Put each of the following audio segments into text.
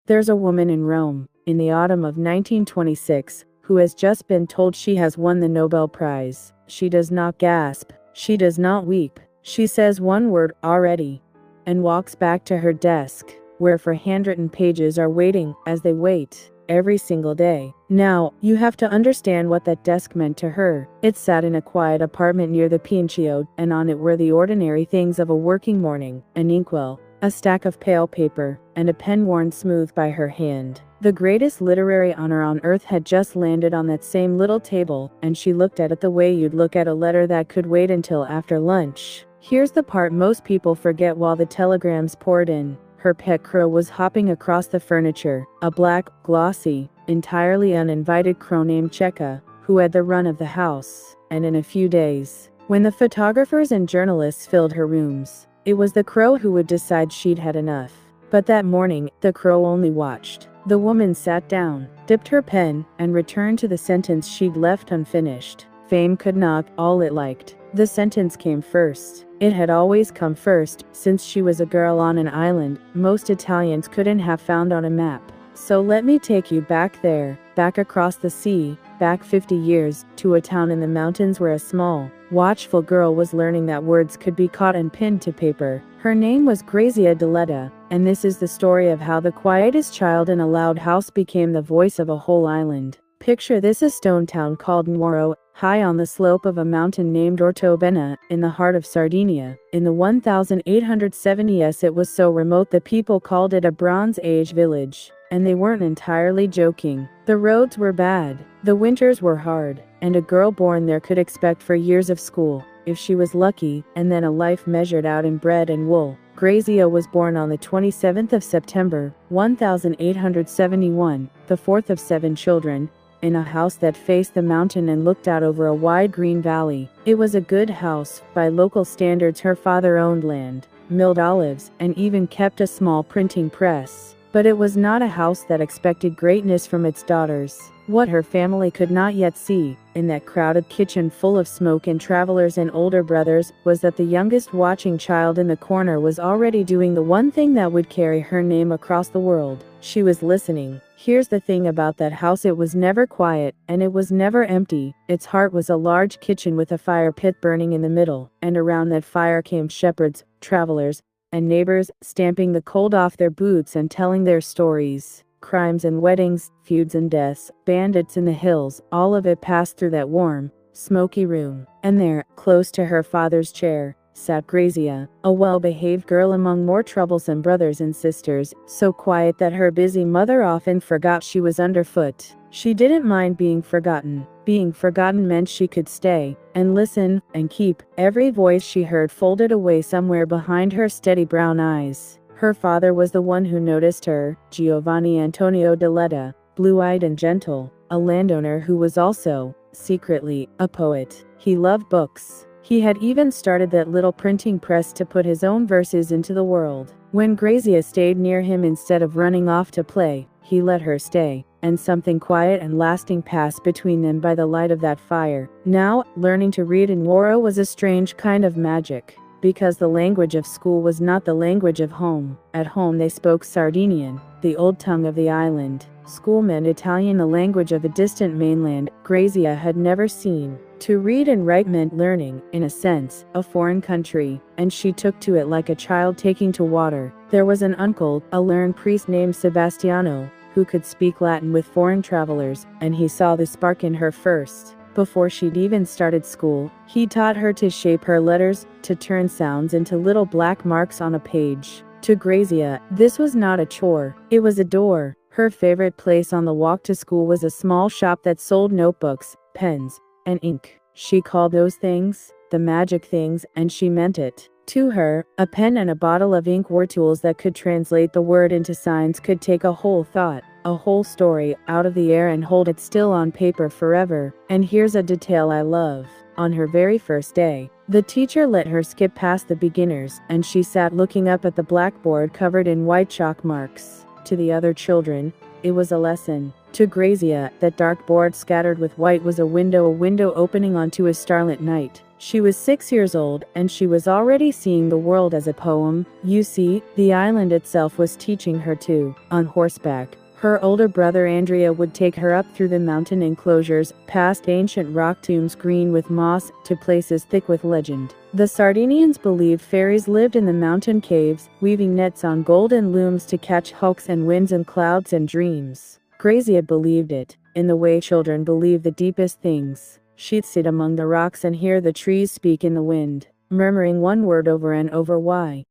There's a woman in Rome, in the autumn of 1926, who has just been told she has won the Nobel Prize. She does not gasp. She does not weep. She says one word, already, and walks back to her desk, where four handwritten pages are waiting, as they wait, every single day. Now, you have to understand what that desk meant to her. It sat in a quiet apartment near the Pincio, and on it were the ordinary things of a working morning: an inkwell, a stack of pale paper, and a pen worn smooth by her hand. The greatest literary honor on earth had just landed on that same little table, and she looked at it the way you'd look at a letter that could wait until after lunch. Here's the part most people forget while the telegrams poured in. Her pet crow was hopping across the furniture, a black, glossy, entirely uninvited crow named Cheka, who had the run of the house. And in a few days, when the photographers and journalists filled her rooms, it was the crow who would decide she'd had enough. But that morning, the crow only watched. The woman sat down, dipped her pen, and returned to the sentence she'd left unfinished. Fame could knock all it liked. The sentence came first. It had always come first, since she was a girl on an island most Italians couldn't have found on a map. So let me take you back there, back across the sea, back 50 years, to a town in the mountains where a small, watchful girl was learning that words could be caught and pinned to paper. Her name was Grazia Deledda, and this is the story of how the quietest child in a loud house became the voice of a whole island. Picture this: a stone town called Nuoro, high on the slope of a mountain named Ortobena, in the heart of Sardinia. In the 1870s it was so remote the people called it a Bronze Age village. And they weren't entirely joking. The roads were bad, the winters were hard, and a girl born there could expect 4 years of school, if she was lucky, and then a life measured out in bread and wool. Grazia was born on the 27th of September, 1871, the fourth of 7 children, in a house that faced the mountain and looked out over a wide green valley. It was a good house. By local standards, her father owned land, milled olives, and even kept a small printing press. But it was not a house that expected greatness from its daughters. What her family could not yet see, in that crowded kitchen full of smoke and travelers and older brothers, was that the youngest watching child in the corner was already doing the one thing that would carry her name across the world. She was listening. Here's the thing about that house: it was never quiet, and it was never empty. Its heart was a large kitchen with a fire pit burning in the middle, and around that fire came shepherds, travelers, and neighbors, stamping the cold off their boots and telling their stories. Crimes and weddings, feuds and deaths, bandits in the hills, all of it passed through that warm, smoky room. And there, close to her father's chair, sat Grazia, a well-behaved girl among more troublesome brothers and sisters, so quiet that her busy mother often forgot she was underfoot. She didn't mind being forgotten. Being forgotten meant she could stay, and listen, and keep every voice she heard folded away somewhere behind her steady brown eyes. Her father was the one who noticed her, Giovanni Antonio Deledda, blue-eyed and gentle, a landowner who was also, secretly, a poet. He loved books. He had even started that little printing press to put his own verses into the world. When Grazia stayed near him instead of running off to play, he let her stay, and something quiet and lasting passed between them by the light of that fire. Now, learning to read in Nuoro was a strange kind of magic, because the language of school was not the language of home. At home they spoke Sardinian, the old tongue of the island. School meant Italian, the language of a distant mainland Grazia had never seen. To read and write meant learning, in a sense, a foreign country, and she took to it like a child taking to water. There was an uncle, a learned priest named Sebastiano, who could speak Latin with foreign travelers, and he saw the spark in her first. Before she'd even started school, he taught her to shape her letters, to turn sounds into little black marks on a page. To Grazia, this was not a chore, it was a door. Her favorite place on the walk to school was a small shop that sold notebooks, pens, and ink. She called those things the magic things, and she meant it. To her, a pen and a bottle of ink were tools that could translate the word into signs, could take a whole thought, a whole story, out of the air and hold it still on paper forever. And here's a detail I love. On her very first day, the teacher let her skip past the beginners, and she sat looking up at the blackboard covered in white chalk marks. To the other children, it was a lesson. To Grazia, that dark board scattered with white was a window opening onto a starlit night. She was 6 years old, and she was already seeing the world as a poem. You see, the island itself was teaching her too. On horseback, her older brother Andrea would take her up through the mountain enclosures, past ancient rock tombs green with moss, to places thick with legend. The Sardinians believed fairies lived in the mountain caves, weaving nets on golden looms to catch hawks and winds and clouds and dreams. Grazia believed it, in the way children believe the deepest things. She'd sit among the rocks and hear the trees speak in the wind, murmuring one word over and over: why,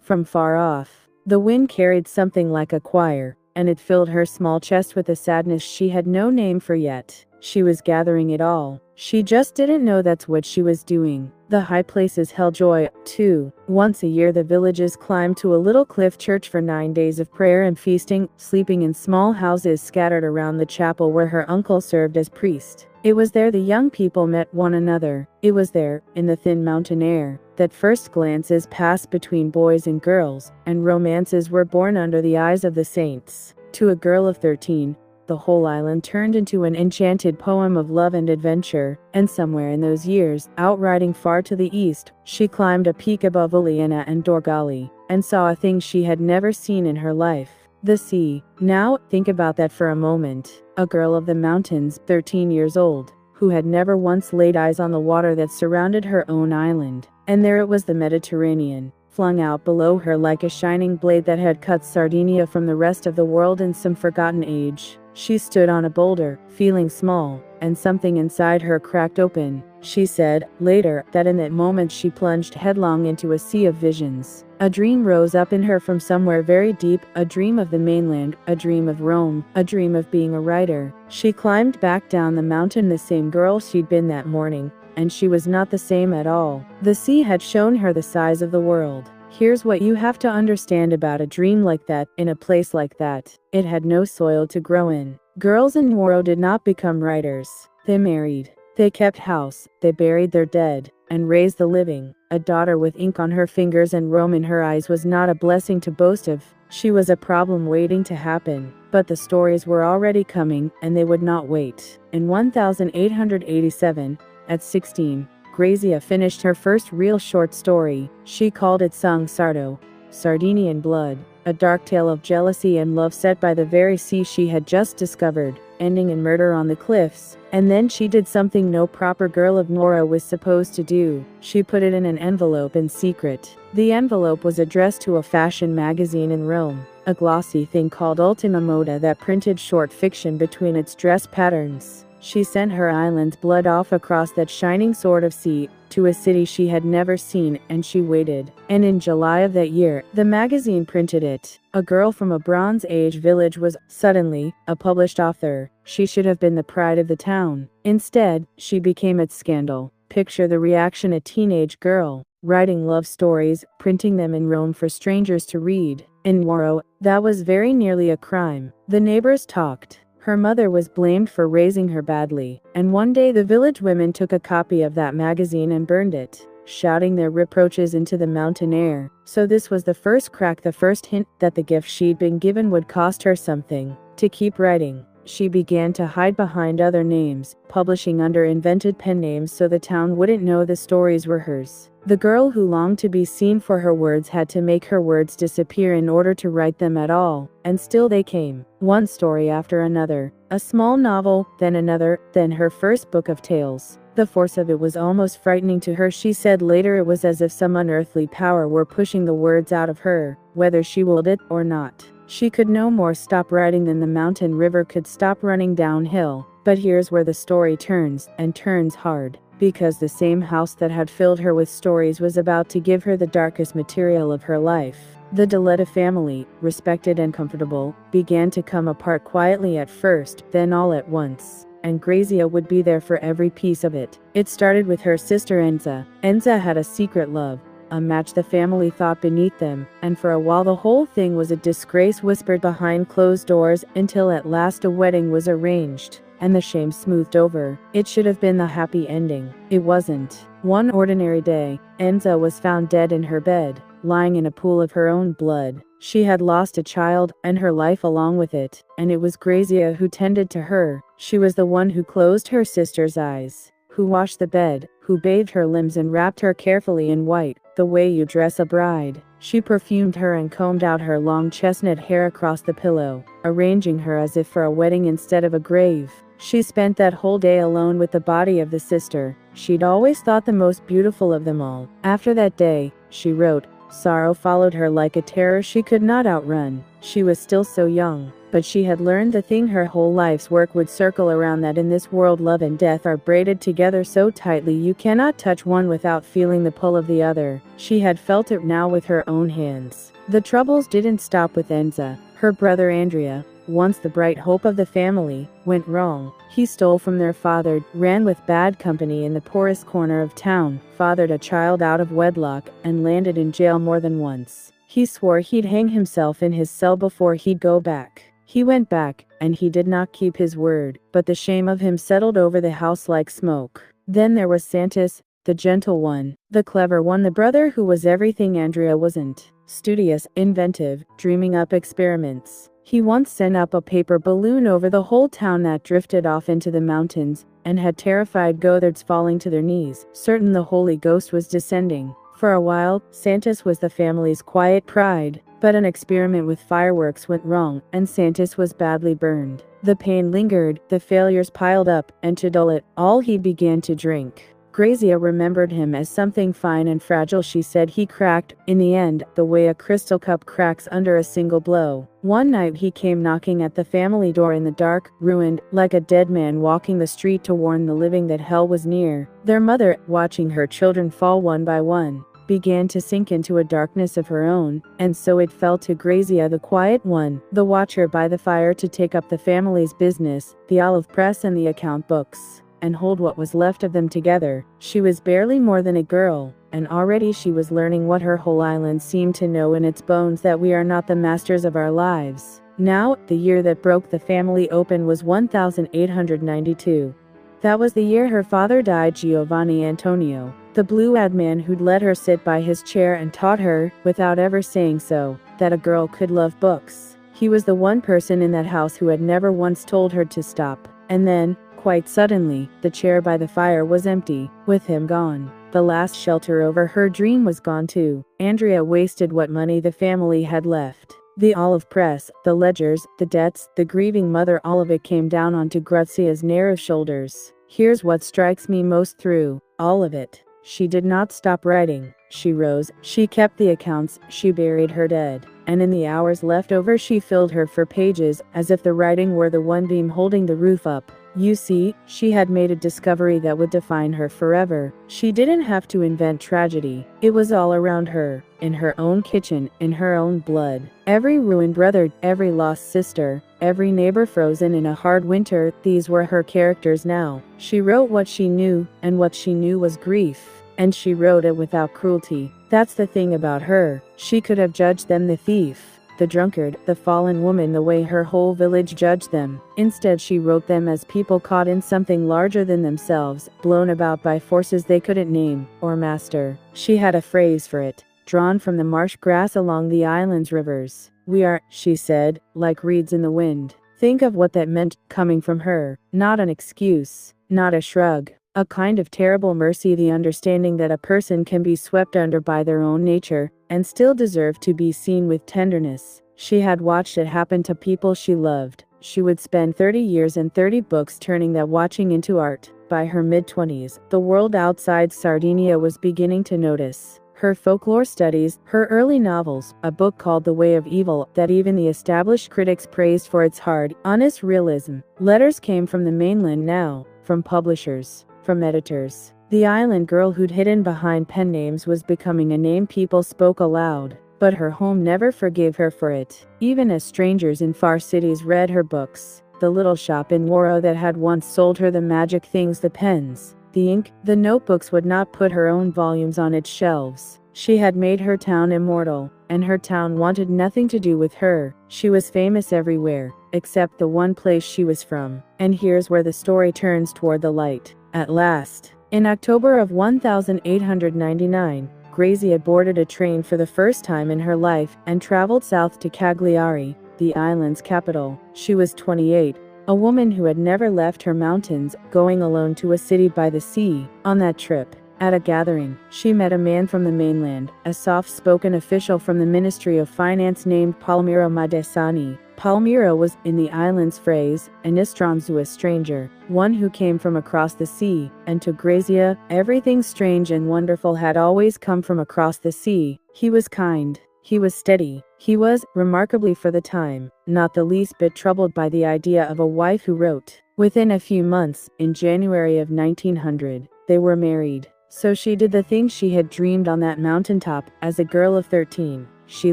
from far off. The wind carried something like a choir, and it filled her small chest with a sadness she had no name for yet. She was gathering it all. She just didn't know that's what she was doing. The high places held joy, too. Once a year the villagers climbed to a little cliff church for 9 days of prayer and feasting, sleeping in small houses scattered around the chapel where her uncle served as priest. It was there the young people met one another. It was there, in the thin mountain air, that first glances passed between boys and girls, and romances were born under the eyes of the saints. To a girl of 13, the whole island turned into an enchanted poem of love and adventure, and somewhere in those years, outriding far to the east, she climbed a peak above Uliana and Dorgali, and saw a thing she had never seen in her life: the sea. Now, think about that for a moment. A girl of the mountains, 13 years old, who had never once laid eyes on the water that surrounded her own island. And there it was, the Mediterranean, flung out below her like a shining blade that had cut Sardinia from the rest of the world in some forgotten age. She stood on a boulder, feeling small, and something inside her cracked open. She said, later, that in that moment she plunged headlong into a sea of visions. A dream rose up in her from somewhere very deep, a dream of the mainland, a dream of Rome, a dream of being a writer. She climbed back down the mountain, the same girl she'd been that morning, and she was not the same at all. The sea had shown her the size of the world. Here's what you have to understand about a dream like that, in a place like that. It had no soil to grow in. Girls in Nuoro did not become writers. They married. They kept house. They buried their dead, and raised the living. A daughter with ink on her fingers and Rome in her eyes was not a blessing to boast of. She was a problem waiting to happen. But the stories were already coming, and they would not wait. In 1887, at 16, Grazia finished her first real short story. She called it Sang Sardo, Sardinian Blood, a dark tale of jealousy and love set by the very sea she had just discovered, ending in murder on the cliffs. And then she did something no proper girl of Nuoro was supposed to do. She put it in an envelope in secret. The envelope was addressed to a fashion magazine in Rome, a glossy thing called Ultima Moda that printed short fiction between its dress patterns. She sent her island's blood off across that shining sword of sea, to a city she had never seen, and she waited. And in July of that year, the magazine printed it. A girl from a Bronze Age village was, suddenly, a published author. She should have been the pride of the town. Instead, she became its scandal. Picture the reaction: a teenage girl, writing love stories, printing them in Rome for strangers to read. In Nuoro, that was very nearly a crime. The neighbors talked. Her mother was blamed for raising her badly, and one day the village women took a copy of that magazine and burned it, shouting their reproaches into the mountain air. So this was the first crack, the first hint that the gift she'd been given would cost her something. To keep writing, she began to hide behind other names, publishing under invented pen names so the town wouldn't know the stories were hers. The girl who longed to be seen for her words had to make her words disappear in order to write them at all, and still they came, one story after another, a small novel, then another, then her first book of tales. The force of it was almost frightening to her. She said later it was as if some unearthly power were pushing the words out of her, whether she willed it or not. She could no more stop writing than the mountain river could stop running downhill. But here's where the story turns, and turns hard. Because the same house that had filled her with stories was about to give her the darkest material of her life. The Deledda family, respected and comfortable, began to come apart quietly at first, then all at once. And Grazia would be there for every piece of it. It started with her sister Enza. Enza had a secret love, a match the family thought beneath them, and for a while the whole thing was a disgrace whispered behind closed doors, until at last a wedding was arranged, and the shame smoothed over. It should have been the happy ending. It wasn't. One ordinary day, Enza was found dead in her bed, lying in a pool of her own blood. She had lost a child, and her life along with it, and it was Grazia who tended to her. She was the one who closed her sister's eyes, who washed the bed, who bathed her limbs and wrapped her carefully in white, the way you dress a bride. She perfumed her and combed out her long chestnut hair across the pillow, arranging her as if for a wedding instead of a grave. She spent that whole day alone with the body of the sister she'd always thought the most beautiful of them all. After that day, she wrote, sorrow followed her like a terror she could not outrun. She was still so young, but she had learned the thing her whole life's work would circle around, that in this world love and death are braided together so tightly you cannot touch one without feeling the pull of the other. She had felt it now with her own hands. The troubles didn't stop with Enza. Her brother Andrea, once the bright hope of the family, went wrong. He stole from their father, ran with bad company in the poorest corner of town, fathered a child out of wedlock, and landed in jail more than once. He swore he'd hang himself in his cell before he'd go back. He went back, and he did not keep his word, but the shame of him settled over the house like smoke. Then there was Santos, the gentle one, the clever one, the brother who was everything Andrea wasn't. Studious, inventive, dreaming up experiments. He once sent up a paper balloon over the whole town that drifted off into the mountains, and had terrified Goatherds falling to their knees, certain the Holy Ghost was descending. For a while, Santos was the family's quiet pride, but an experiment with fireworks went wrong, and Santos was badly burned. The pain lingered, the failures piled up, and to dull it all he began to drink. Grazia remembered him as something fine and fragile. She said he cracked, in the end, the way a crystal cup cracks under a single blow. One night he came knocking at the family door in the dark, ruined, like a dead man walking the street to warn the living that hell was near. Their mother, watching her children fall one by one, began to sink into a darkness of her own, and so it fell to Grazia, the quiet one, the watcher by the fire, to take up the family's business, the olive press and the account books, and hold what was left of them together. She was barely more than a girl, and already she was learning what her whole island seemed to know in its bones, that we are not the masters of our lives. Now, the year that broke the family open was 1892. That was the year her father died, Giovanni Antonio, the blue-eyed man who'd let her sit by his chair and taught her, without ever saying so, that a girl could love books. He was the one person in that house who had never once told her to stop. And then, quite suddenly, the chair by the fire was empty, with him gone. The last shelter over her dream was gone too. Andrea wasted what money the family had left. The olive press, the ledgers, the debts, the grieving mother, all of it came down onto Grazia's narrow shoulders. Here's what strikes me most through all of it. She did not stop writing. She rose, she kept the accounts, she buried her dead, and in the hours left over she filled her for pages, as if the writing were the one beam holding the roof up. You see, she had made a discovery that would define her forever. She didn't have to invent tragedy. It was all around her, in her own kitchen, in her own blood. Every ruined brother, every lost sister, every neighbor frozen in a hard winter, these were her characters now. She wrote what she knew, and what she knew was grief. And she wrote it without cruelty. That's the thing about her. She could have judged them, the thief, the drunkard, the fallen woman, the way her whole village judged them. Instead, she wrote them as people caught in something larger than themselves, blown about by forces they couldn't name or master. She had a phrase for it, drawn from the marsh grass along the island's rivers. We are, she said, like reeds in the wind. Think of what that meant, coming from her. Not an excuse, not a shrug. A kind of terrible mercy, the understanding that a person can be swept under by their own nature, and still deserve to be seen with tenderness. She had watched it happen to people she loved. She would spend 30 years and 30 books turning that watching into art. By her mid-20s, the world outside Sardinia was beginning to notice her folklore studies, her early novels, a book called The Way of Evil that even the established critics praised for its hard, honest realism. Letters came from the mainland now, from publishers, from editors. The island girl who'd hidden behind pen names was becoming a name people spoke aloud, but her home never forgave her for it. Even as strangers in far cities read her books, the little shop in Nuoro that had once sold her the magic things, the pens, the ink, the notebooks, would not put her own volumes on its shelves. She had made her town immortal, and her town wanted nothing to do with her. She was famous everywhere, except the one place she was from. And here's where the story turns toward the light. At last, in October of 1899, Grazia boarded a train for the first time in her life and traveled south to Cagliari, the island's capital. She was 28, a woman who had never left her mountains, going alone to a city by the sea. On that trip, at a gathering, she met a man from the mainland, a soft-spoken official from the Ministry of Finance named Palmiro Madesani. Palmiro was, in the island's phrase, an estranzuous stranger, one who came from across the sea, and to Grazia, everything strange and wonderful had always come from across the sea. He was kind. He was steady. He was, remarkably for the time, not the least bit troubled by the idea of a wife who wrote. Within a few months, in January of 1900, they were married. So she did the thing she had dreamed on that mountaintop as a girl of 13. She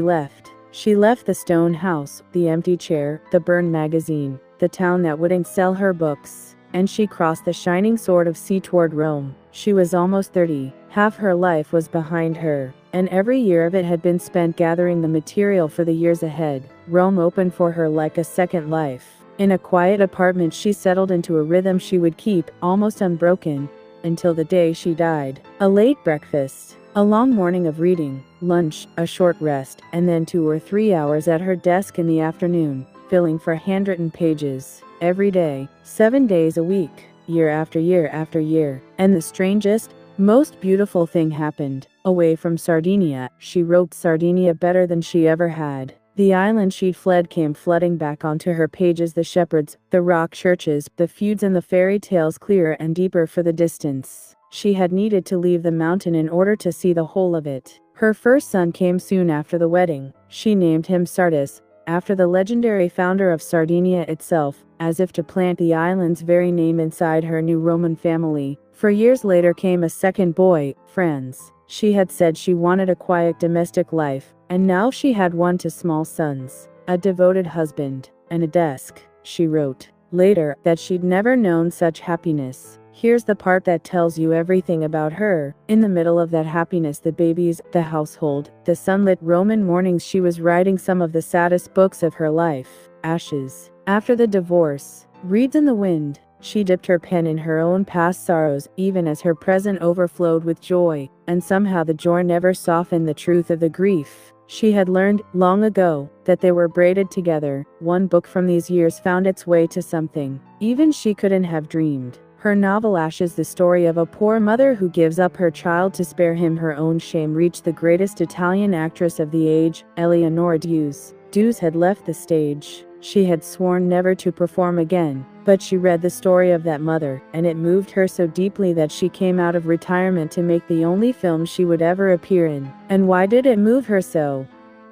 left. She left the stone house, the empty chair, the burned magazine, the town that wouldn't sell her books, and she crossed the shining sword of sea toward Rome. She was almost 30. Half her life was behind her, and every year of it had been spent gathering the material for the years ahead. Rome opened for her like a second life. In a quiet apartment she settled into a rhythm she would keep, almost unbroken, until the day she died. A late breakfast, a long morning of reading, lunch, a short rest, and then 2 or 3 hours at her desk in the afternoon, filling for handwritten pages. Every day, 7 days a week, year after year after year. And the strangest, most beautiful thing happened. Away from Sardinia, she wrote Sardinia better than she ever had. The island she'd fled came flooding back onto her pages, the shepherds, the rock churches, the feuds and the fairy tales clearer and deeper for the distance. She had needed to leave the mountain in order to see the whole of it. Her first son came soon after the wedding. She named him Sardis, after the legendary founder of Sardinia itself, as if to plant the island's very name inside her new Roman family. For years later came a second boy, Franz. She had said she wanted a quiet domestic life, and now she had 2 small sons, a devoted husband, and a desk. She wrote later that she'd never known such happiness. Here's the part that tells you everything about her. In the middle of that happiness, the babies, the household, the sunlit Roman mornings, she was writing some of the saddest books of her life. Ashes. After the divorce. Reeds in the wind. She dipped her pen in her own past sorrows, even as her present overflowed with joy, and somehow the joy never softened the truth of the grief. She had learned, long ago, that they were braided together. One book from these years found its way to something even she couldn't have dreamed. Her novel Ashes, the story of a poor mother who gives up her child to spare him her own shame, reached the greatest Italian actress of the age, Eleonora Duse. Duse had left the stage. She had sworn never to perform again, but she read the story of that mother, and it moved her so deeply that she came out of retirement to make the only film she would ever appear in. And why did it move her so?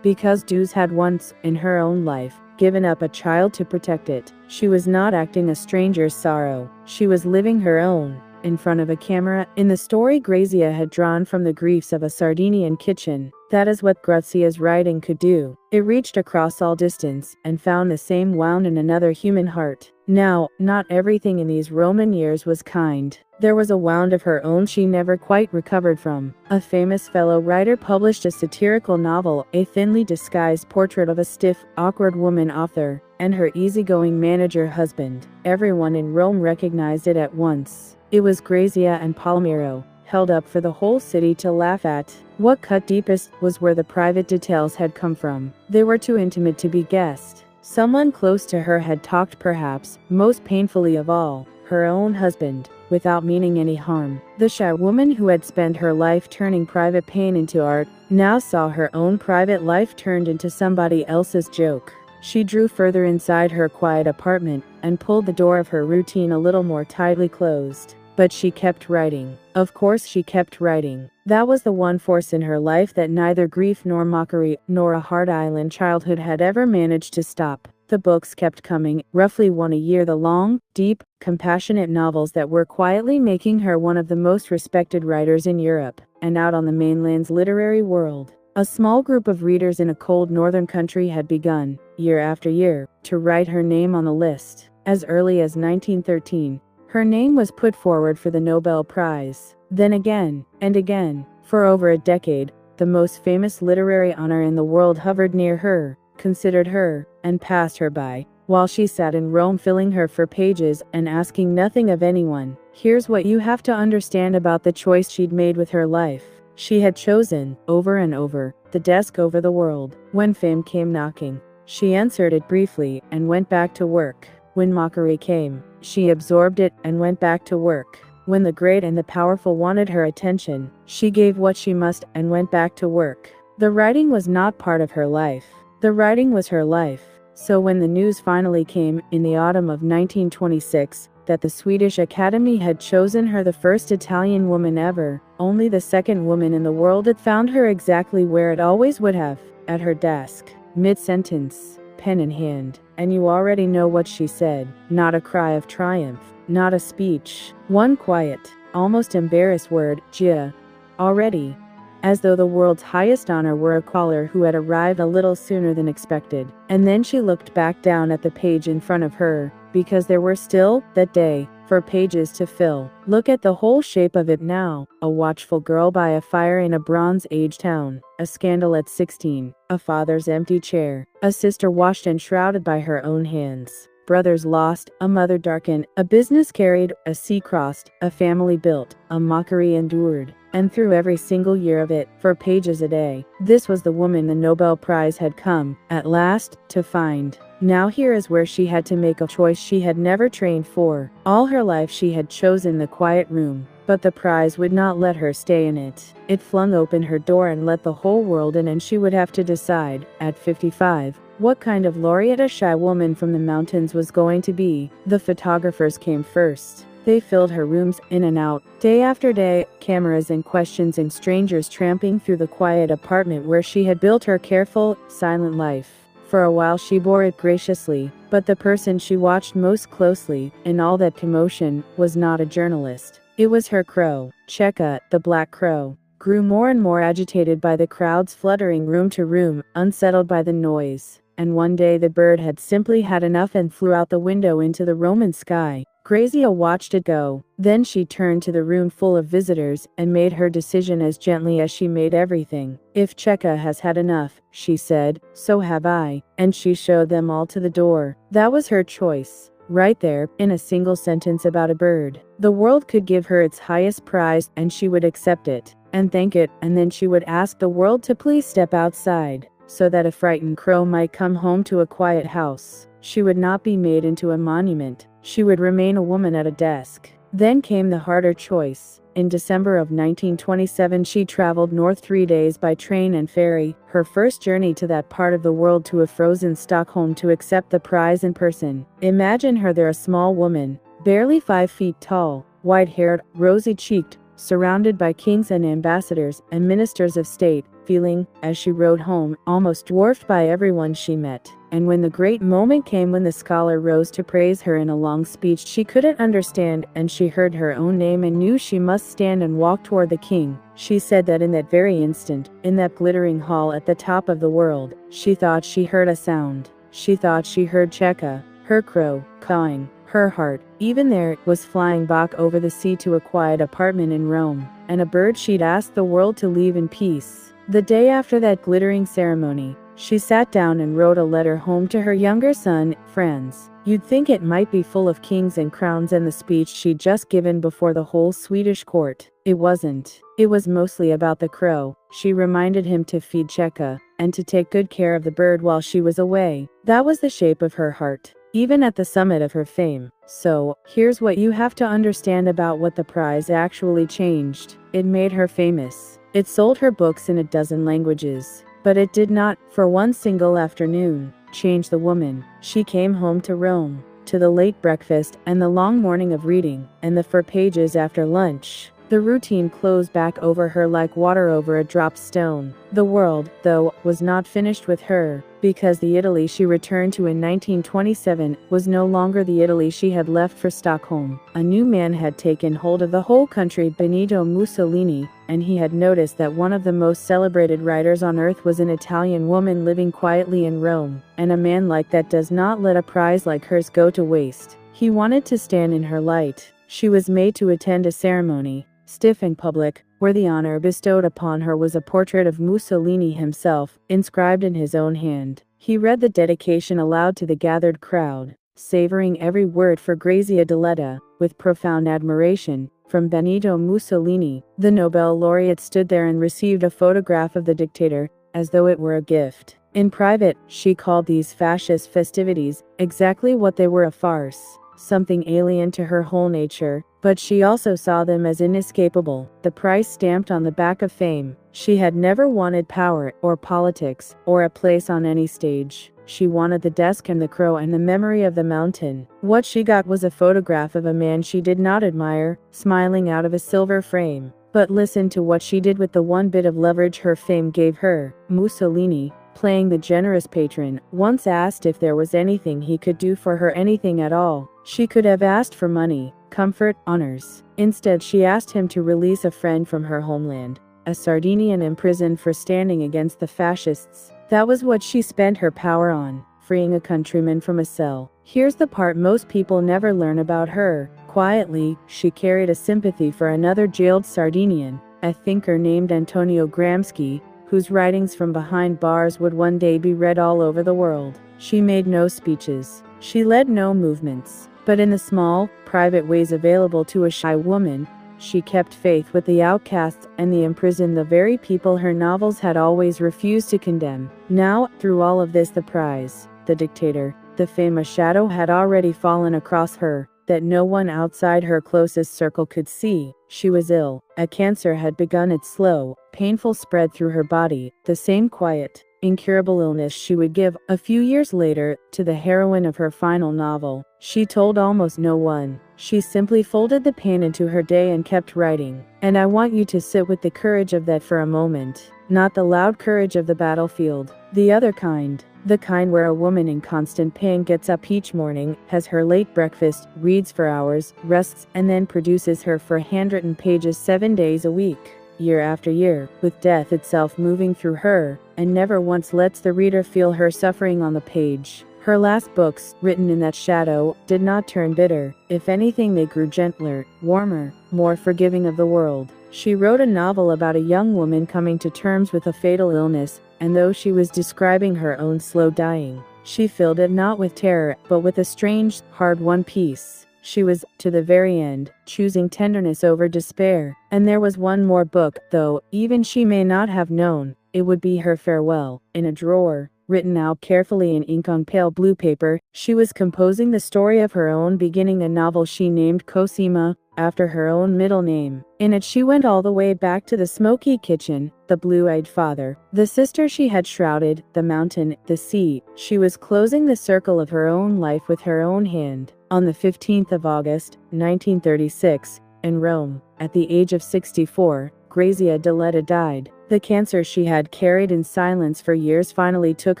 Because Duse had once, in her own life, given up a child to protect it. She was not acting a stranger's sorrow. She was living her own, in front of a camera. In the story Grazia had drawn from the griefs of a Sardinian kitchen. That is what Grazia's writing could do. It reached across all distance, and found the same wound in another human heart. Now, not everything in these Roman years was kind. There was a wound of her own she never quite recovered from. A famous fellow writer published a satirical novel, a thinly disguised portrait of a stiff, awkward woman author, and her easygoing manager husband. Everyone in Rome recognized it at once. It was Grazia and Palmiro, held up for the whole city to laugh at. What cut deepest was where the private details had come from. They were too intimate to be guessed. Someone close to her had talked, perhaps, most painfully of all, her own husband, without meaning any harm. The shy woman who had spent her life turning private pain into art, now saw her own private life turned into somebody else's joke. She drew further inside her quiet apartment, and pulled the door of her routine a little more tightly closed. But she kept writing. Of course she kept writing. That was the one force in her life that neither grief nor mockery, nor a hard island childhood had ever managed to stop. The books kept coming, roughly 1 a year, the long, deep, compassionate novels that were quietly making her one of the most respected writers in Europe, and out on the mainland's literary world. A small group of readers in a cold northern country had begun, year after year, to write her name on the list. As early as 1913, her name was put forward for the Nobel Prize. Then again, and again, for over a decade, the most famous literary honor in the world hovered near her, considered her, and passed her by, while she sat in Rome filling her for pages and asking nothing of anyone. Here's what you have to understand about the choice she'd made with her life. She had chosen, over and over, the desk over the world. When fame came knocking, she answered it briefly and went back to work. When mockery came, she absorbed it and went back to work. When the great and the powerful wanted her attention, she gave what she must and went back to work. The writing was not part of her life. The writing was her life. So when the news finally came, in the autumn of 1926, that the Swedish Academy had chosen her the first Italian woman ever, only the second woman in the world, it found her exactly where it always would have, at her desk, mid-sentence, pen in hand. And you already know what she said. Not a cry of triumph, not a speech. One quiet, almost embarrassed word, Gia. Already. As though the world's highest honor were a caller who had arrived a little sooner than expected. And then she looked back down at the page in front of her, because there were still, that day, 4 pages to fill. Look at the whole shape of it now. A watchful girl by a fire in a Bronze Age town. A scandal at 16. A father's empty chair. A sister washed and shrouded by her own hands. Brothers lost, a mother darkened, a business carried, a sea crossed, a family built, a mockery endured. And through every single year of it, 4 pages a day, this was the woman the Nobel Prize had come, at last, to find. Now here is where she had to make a choice she had never trained for. All her life she had chosen the quiet room, but the prize would not let her stay in it. It flung open her door and let the whole world in, and she would have to decide, at 55, what kind of laureate a shy woman from the mountains was going to be. The photographers came first. They filled her rooms in and out, day after day, cameras and questions and strangers tramping through the quiet apartment where she had built her careful, silent life. For a while she bore it graciously, but the person she watched most closely, in all that commotion, was not a journalist. It was her crow. Cheka, the black crow, grew more and more agitated by the crowds fluttering room to room, unsettled by the noise. And one day the bird had simply had enough and flew out the window into the Roman sky. Grazia watched it go. Then she turned to the room full of visitors and made her decision as gently as she made everything. If Cheka has had enough, she said, so have I. And she showed them all to the door. That was her choice. Right there, in a single sentence about a bird. The world could give her its highest prize, and she would accept it, and thank it, and then she would ask the world to please step outside, so that a frightened crow might come home to a quiet house. She would not be made into a monument. She would remain a woman at a desk. Then came the harder choice. In December of 1927 she traveled north 3 days by train and ferry, her first journey to that part of the world, to a frozen Stockholm, to accept the prize in person. Imagine her there, a small woman, barely 5 feet tall, white-haired, rosy-cheeked, surrounded by kings and ambassadors and ministers of state, feeling, as she rode home, almost dwarfed by everyone she met. And when the great moment came, when the scholar rose to praise her in a long speech she couldn't understand, and she heard her own name and knew she must stand and walk toward the king, she said that in that very instant, in that glittering hall at the top of the world, she thought she heard a sound. She thought she heard Cheka, her crow, cawing. Her heart, even there, was flying back over the sea to a quiet apartment in Rome, and a bird she'd asked the world to leave in peace. The day after that glittering ceremony, she sat down and wrote a letter home to her younger son, Franz. You'd think it might be full of kings and crowns and the speech she'd just given before the whole Swedish court. It wasn't. It was mostly about the crow. She reminded him to feed Cheka, and to take good care of the bird while she was away. That was the shape of her heart, even at the summit of her fame. So, here's what you have to understand about what the prize actually changed. It made her famous. It sold her books in a dozen languages. But it did not, for one single afternoon, change the woman. She came home to Rome, to the late breakfast and the long morning of reading, and the 4 pages after lunch. The routine closed back over her like water over a dropped stone. The world, though, was not finished with her, because the Italy she returned to in 1927 was no longer the Italy she had left for Stockholm. A new man had taken hold of the whole country, Benito Mussolini, and he had noticed that one of the most celebrated writers on earth was an Italian woman living quietly in Rome, and a man like that does not let a prize like hers go to waste. He wanted to stand in her light. She was made to attend a ceremony, stiff and public, where the honor bestowed upon her was a portrait of Mussolini himself, inscribed in his own hand. He read the dedication aloud to the gathered crowd, savoring every word for Grazia Deledda, with profound admiration. From Benito Mussolini, the Nobel laureate stood there and received a photograph of the dictator, as though it were a gift. In private, she called these fascist festivities exactly what they were: a farce, something alien to her whole nature, but she also saw them as inescapable, the price stamped on the back of fame. She had never wanted power, or politics, or a place on any stage. She wanted the desk and the crow and the memory of the mountain. What she got was a photograph of a man she did not admire, smiling out of a silver frame. But listen to what she did with the one bit of leverage her fame gave her. Mussolini, playing the generous patron, once asked if there was anything he could do for her, anything at all. She could have asked for money, comfort, honors. Instead, she asked him to release a friend from her homeland, a Sardinian imprisoned for standing against the fascists. That was what she spent her power on, freeing a countryman from a cell. Here's the part most people never learn about her. Quietly, she carried a sympathy for another jailed Sardinian, a thinker named Antonio Gramsci, whose writings from behind bars would one day be read all over the world. She made no speeches. She led no movements. But in the small, private ways available to a shy woman, she kept faith with the outcasts and the imprisoned, the very people her novels had always refused to condemn. Now, through all of this, the prize, the dictator, the fame, a shadow had already fallen across her that no one outside her closest circle could see. She was ill. A cancer had begun its slow, painful spread through her body, the same quiet, incurable illness she would give, a few years later, to the heroine of her final novel. She told almost no one. She simply folded the pen into her day and kept writing. And I want you to sit with the courage of that for a moment. Not the loud courage of the battlefield. The other kind. The kind where a woman in constant pain gets up each morning, has her late breakfast, reads for hours, rests, and then produces her 400 pages 7 days a week, year after year, with death itself moving through her, and never once lets the reader feel her suffering on the page. Her last books, written in that shadow, did not turn bitter. If anything, they grew gentler, warmer, more forgiving of the world. She wrote a novel about a young woman coming to terms with a fatal illness, and though she was describing her own slow dying, she filled it not with terror, but with a strange, hard-won peace. She was, to the very end, choosing tenderness over despair. And there was one more book, though, even she may not have known, it would be her farewell. In a drawer, written out carefully in ink on pale blue paper, she was composing the story of her own beginning, a novel she named Cosima, after her own middle name. In it she went all the way back to the smoky kitchen, the blue-eyed father, the sister she had shrouded, the mountain, the sea. She was closing the circle of her own life with her own hand. On the 15th of August, 1936, in Rome, at the age of 64, Grazia Deledda died. The cancer she had carried in silence for years finally took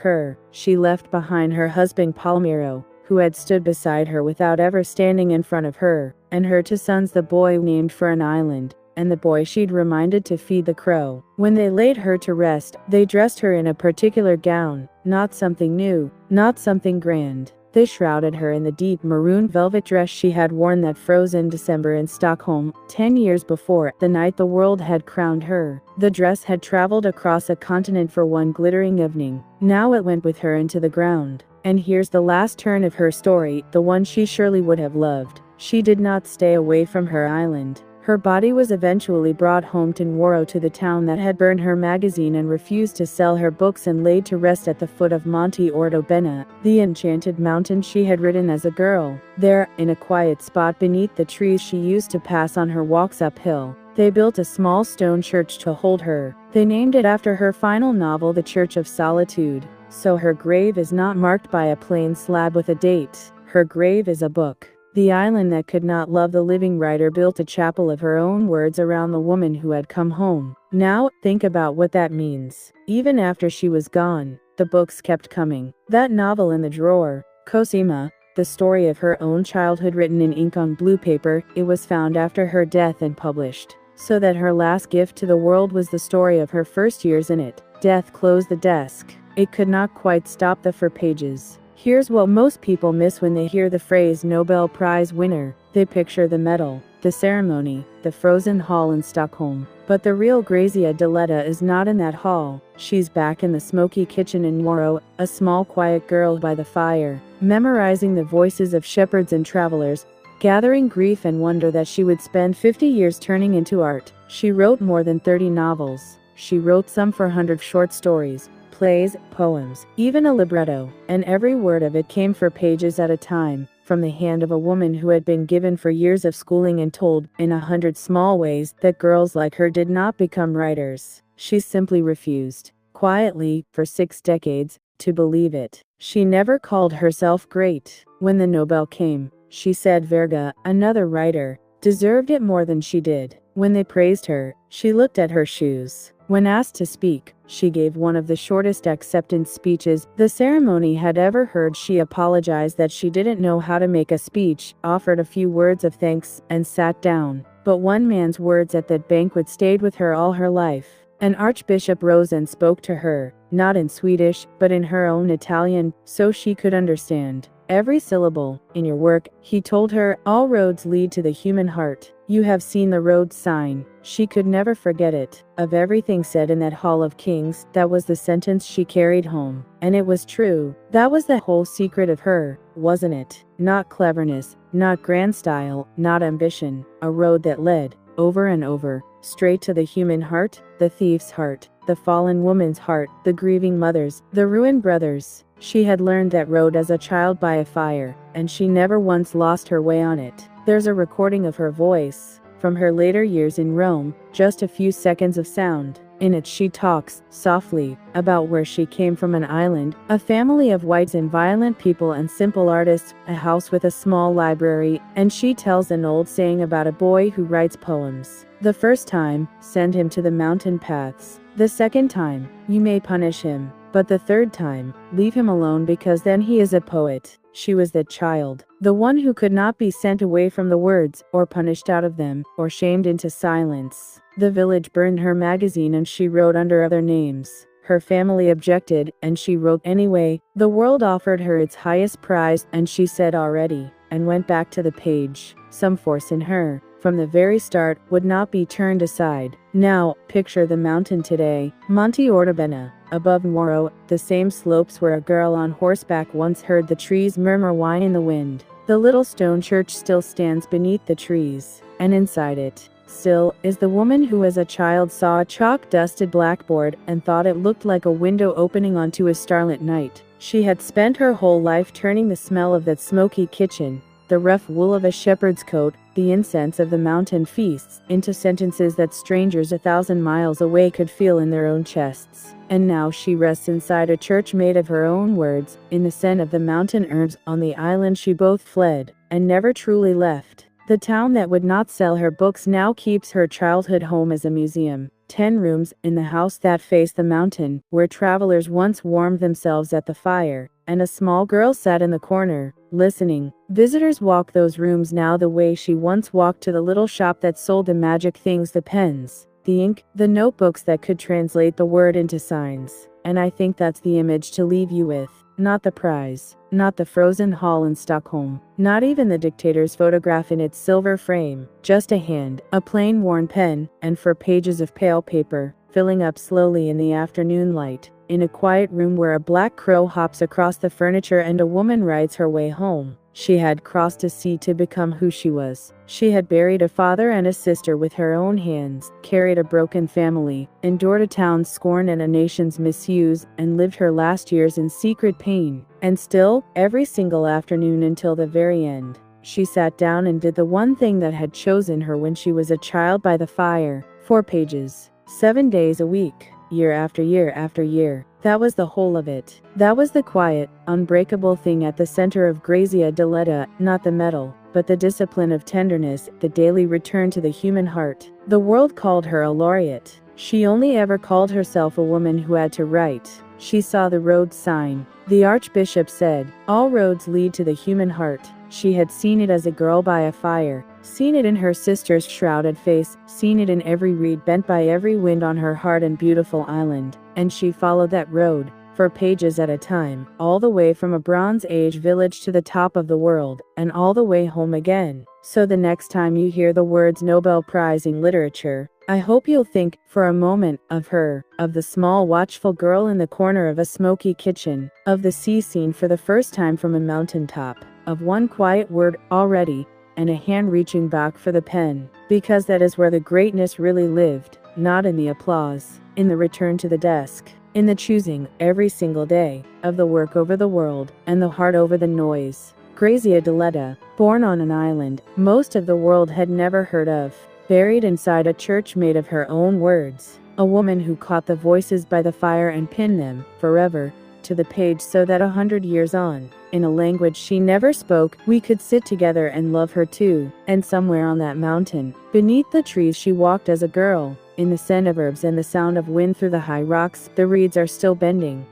her. She left behind her husband Palmiro, who had stood beside her without ever standing in front of her, and her two sons, the boy named for an island, and the boy she'd reminded to feed the crow. When they laid her to rest, they dressed her in a particular gown, not something new, not something grand. They shrouded her in the deep maroon velvet dress she had worn that frozen December in Stockholm, 10 years before, the night the world had crowned her. The dress had traveled across a continent for one glittering evening. Now it went with her into the ground. And here's the last turn of her story, the one she surely would have loved. She did not stay away from her island. Her body was eventually brought home to Nuoro, to the town that had burned her magazine and refused to sell her books, and laid to rest at the foot of Monte Ordovena, the enchanted mountain she had ridden as a girl. There, in a quiet spot beneath the trees she used to pass on her walks uphill, they built a small stone church to hold her. They named it after her final novel, The Church of Solitude. So her grave is not marked by a plain slab with a date. Her grave is a book. The island that could not love the living writer built a chapel of her own words around the woman who had come home. Now, think about what that means. Even after she was gone, the books kept coming. That novel in the drawer, Cosima, the story of her own childhood written in ink on blue paper, it was found after her death and published. So that her last gift to the world was the story of her first years in it. Death closed the desk. It could not quite stop the 4 pages. Here's what most people miss when they hear the phrase Nobel Prize winner. They picture the medal, the ceremony, the frozen hall in Stockholm. But the real Grazia Deledda is not in that hall. She's back in the smoky kitchen in Nuoro, a small quiet girl by the fire, memorizing the voices of shepherds and travelers, gathering grief and wonder that she would spend 50 years turning into art. She wrote more than 30 novels. She wrote some 400 short stories, plays, poems, even a libretto, and every word of it came for pages at a time, from the hand of a woman who had been given for years of schooling and told, in 100 small ways, that girls like her did not become writers. She simply refused, quietly, for 6 decades, to believe it. She never called herself great. When the Nobel came, she said Verga, another writer, deserved it more than she did. When they praised her, she looked at her shoes. When asked to speak, she gave one of the shortest acceptance speeches the ceremony had ever heard. She apologized that she didn't know how to make a speech, offered a few words of thanks, and sat down. But one man's words at that banquet stayed with her all her life. An archbishop rose and spoke to her, not in Swedish, but in her own Italian, so she could understand every syllable. In your work, he told her, all roads lead to the human heart. You have seen the road sign. She could never forget it. Of everything said in that Hall of Kings, that was the sentence she carried home. And it was true. That was the whole secret of her, wasn't it? Not cleverness, not grand style, not ambition. A road that led, over and over, straight to the human heart, the thief's heart, the fallen woman's heart, the grieving mother's, the ruined brothers. She had learned that road as a child by a fire, and she never once lost her way on it. There's a recording of her voice, from her later years in Rome, just a few seconds of sound. In it she talks, softly, about where she came from, an island, a family of whites and violent people and simple artists, a house with a small library, and she tells an old saying about a boy who writes poems. The first time, send him to the mountain paths. The second time, you may punish him. But the third time, leave him alone, because then he is a poet. She was that child, the one who could not be sent away from the words, or punished out of them, or shamed into silence. The village burned her magazine and she wrote under other names. Her family objected, and she wrote anyway. The world offered her its highest prize, and she said already, and went back to the page. Some force in her, from the very start, would not be turned aside. Now, picture the mountain today, Monte Ortobene, above Nuoro, the same slopes where a girl on horseback once heard the trees murmur whine in the wind. The little stone church still stands beneath the trees, and inside it, still, is the woman who as a child saw a chalk-dusted blackboard and thought it looked like a window opening onto a starlit night. She had spent her whole life turning the smell of that smoky kitchen, the rough wool of a shepherd's coat, the incense of the mountain feasts, into sentences that strangers 1,000 miles away could feel in their own chests. And now she rests inside a church made of her own words, in the scent of the mountain herbs on the island she both fled, and never truly left. The town that would not sell her books now keeps her childhood home as a museum. 10 rooms, in the house that faced the mountain, where travelers once warmed themselves at the fire, and a small girl sat in the corner, listening. Visitors walk those rooms now the way she once walked to the little shop that sold the magic things, the pens, the ink, the notebooks that could translate the word into signs. And I think that's the image to leave you with. Not the prize, not the frozen hall in Stockholm, not even the dictator's photograph in its silver frame, just a hand, a plain worn pen, and 4 pages of pale paper, filling up slowly in the afternoon light, in a quiet room where a black crow hops across the furniture and a woman rides her way home. She had crossed a sea to become who she was. She had buried a father and a sister with her own hands, carried a broken family, endured a town's scorn and a nation's misuse, and lived her last years in secret pain. And still, every single afternoon until the very end, she sat down and did the one thing that had chosen her when she was a child by the fire. 4 pages, 7 days a week, year after year after year. That was the whole of it. That was the quiet, unbreakable thing at the center of Grazia Deledda, not the metal, but the discipline of tenderness, the daily return to the human heart. The world called her a laureate. She only ever called herself a woman who had to write. She saw the road sign. The archbishop said, all roads lead to the human heart. She had seen it as a girl by a fire, seen it in her sister's shrouded face, seen it in every reed bent by every wind on her hard and beautiful island, and she followed that road, 4 pages at a time, all the way from a Bronze Age village to the top of the world, and all the way home again. So the next time you hear the words Nobel Prize in Literature, I hope you'll think, for a moment, of her, of the small watchful girl in the corner of a smoky kitchen, of the sea seen for the first time from a mountaintop, of one quiet word, already, and a hand reaching back for the pen, because that is where the greatness really lived, not in the applause, in the return to the desk. in the choosing, every single day, of the work over the world, and the heart over the noise. Grazia Deledda, born on an island most of the world had never heard of, buried inside a church made of her own words. A woman who caught the voices by the fire and pinned them, forever, to the page so that 100 years on, in a language she never spoke, we could sit together and love her too. And somewhere on that mountain, beneath the trees she walked as a girl, in the scent of herbs and the sound of wind through the high rocks, the reeds are still bending,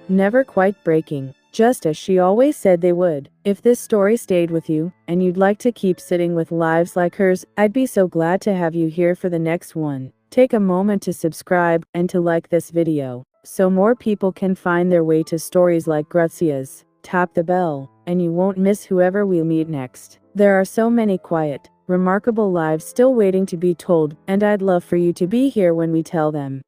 never quite breaking, just as she always said they would. If this story stayed with you, and you'd like to keep sitting with lives like hers, I'd be so glad to have you here for the next one. Take a moment to subscribe, and to like this video, so more people can find their way to stories like Grazia's. Tap the bell, and you won't miss whoever we meet next. There are so many quiet, remarkable lives still waiting to be told, and I'd love for you to be here when we tell them.